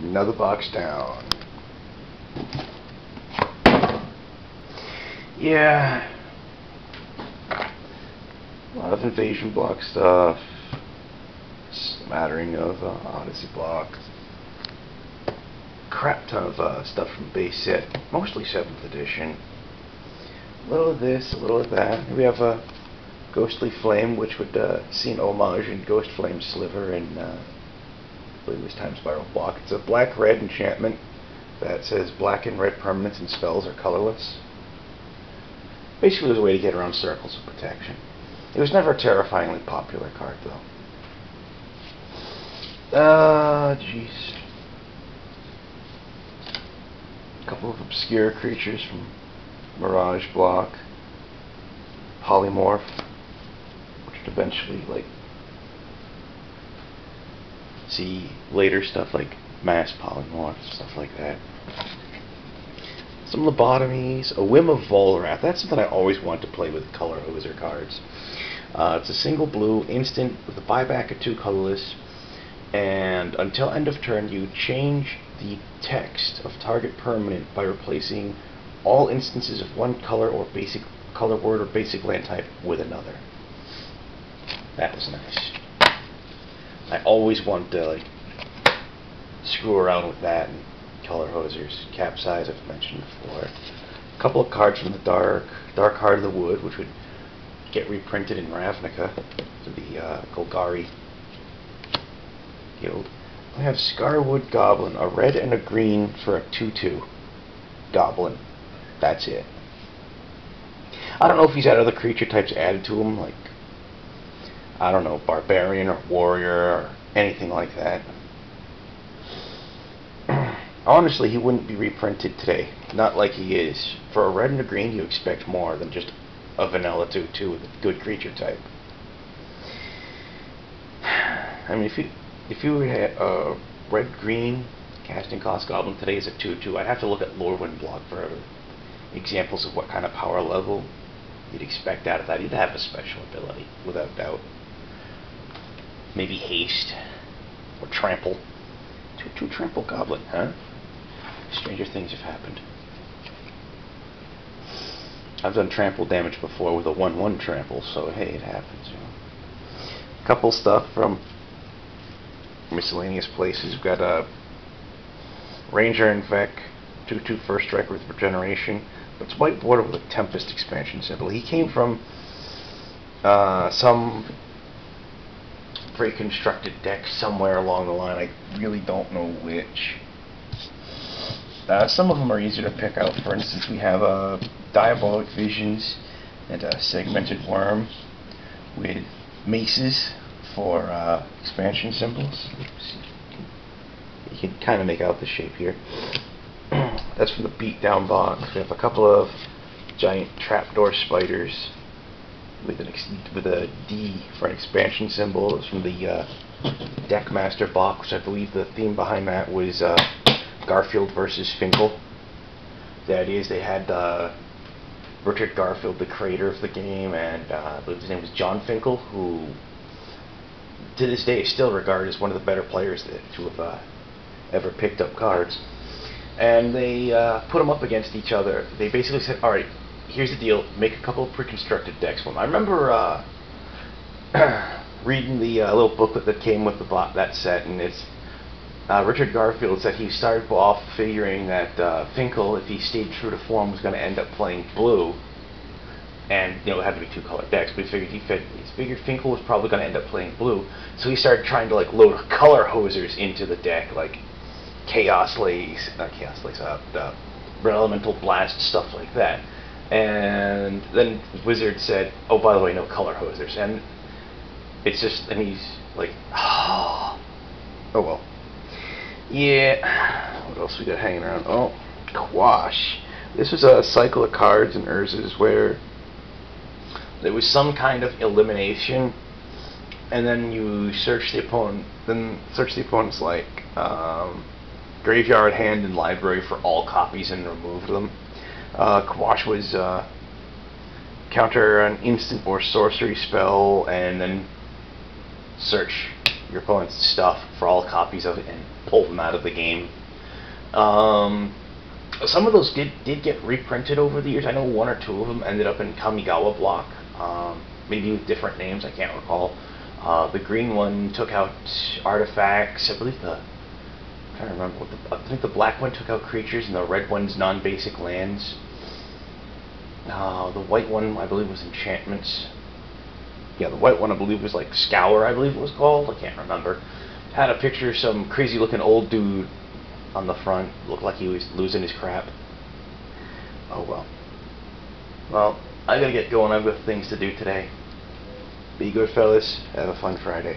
Another box down. Yeah. A lot of invasion block stuff. Smattering of Odyssey blocks. Crap ton of stuff from base set. Mostly 7th edition. A little of this, a little of that. We have a Ghostly Flame, which would see an homage in Ghost Flame Sliver in I believe it was Time Spiral block. It's a black-red enchantment that says black and red permanents and spells are colorless. Basically, it was a way to get around circles of protection. It was never a terrifyingly popular card, though. Jeez. A couple of obscure creatures from Mirage block. Polymorph, which would eventually, see later stuff like Mass Polymorph, stuff like that. Some lobotomies, a Whim of Volrath. That's something I always want to play with color hoser cards. It's a single blue instant with a buyback of 2 colorless, and until end of turn you change the text of target permanent by replacing all instances of one color or basic color word or basic land type with another. That was nice. I always want to screw around with that and color hosers. Capsize, I've mentioned before. A couple of cards from the Dark Heart of the Wood, which would get reprinted in Ravnica to the Golgari Guild. I have Scarwood Goblin, a red and a green for a 2/2 Goblin. That's it. I don't know if he's had other creature types added to him, like, I don't know, Barbarian or Warrior or anything like that. Honestly, he wouldn't be reprinted today. Not like he is. For a red and a green, you expect more than just a vanilla 2/2 with a good creature type. I mean, if you had a red-green casting cost Goblin today is a 2/2, I'd have to look at Lorwyn block for examples of what kind of power level you'd expect out of that. He'd have a special ability, without doubt. Maybe haste or trample. 2/2 trample Goblin, huh? Stranger things have happened. I've done trample damage before with a 1/1 trample, so hey, it happens. You know. Couple stuff from miscellaneous places. We've got a Ranger and Vec, 2/2 first strike with regeneration. It's white border with a Tempest expansion symbol. He came from some pre-constructed deck somewhere along the line. I really don't know which. Some of them are easier to pick out. For instance, we have Diabolic Visions and a Segmented Worm with maces for expansion symbols. Oops. You can kind of make out the shape here. That's from the Beatdown box. We have a couple of giant trapdoor spiders with a D for an expansion symbol. It's from the Deckmaster box. I believe the theme behind that was Garfield versus Finkel. The idea is they had Richard Garfield, the creator of the game, and I believe his name was John Finkel, who to this day is still regarded as one of the better players to have ever picked up cards. And they put them up against each other. They basically said, alright, here's the deal, make a couple of pre-constructed decks for them. I remember reading the little booklet that came with that set, and it's Richard Garfield said he started off figuring that Finkel, if he stayed true to form, was going to end up playing blue. And, you know, it had to be 2-color decks, but he figured Finkel was probably going to end up playing blue. So he started trying to load color hosers into the deck, like Chaos Lace, Red Elemental Blast, stuff like that. And then Wizard said, oh, by the way, no color hosers. And it's just, and he's like, oh well. Yeah, what else we got hanging around? Oh, Quash. This was a cycle of cards in Urza's where there was some kind of elimination, and then you search the opponent, opponent's graveyard, hand, and library for all copies and remove them. Quash was counter an instant or sorcery spell, and then search your opponent's stuff for all copies of it and pull them out of the game. Some of those did get reprinted over the years. I know one or two of them ended up in Kamigawa block, maybe with different names, I can't recall. The green one took out artifacts. I believe I'm trying to remember I think the black one took out creatures and the red one's non-basic lands. The white one I believe was enchantments. Yeah, the white one I believe was like Scour, I believe it was called. I can't remember. Had a picture of some crazy looking old dude on the front. Looked like he was losing his crap. Oh well. Well, I gotta get going. I've got things to do today. Be good, fellas. Have a fun Friday.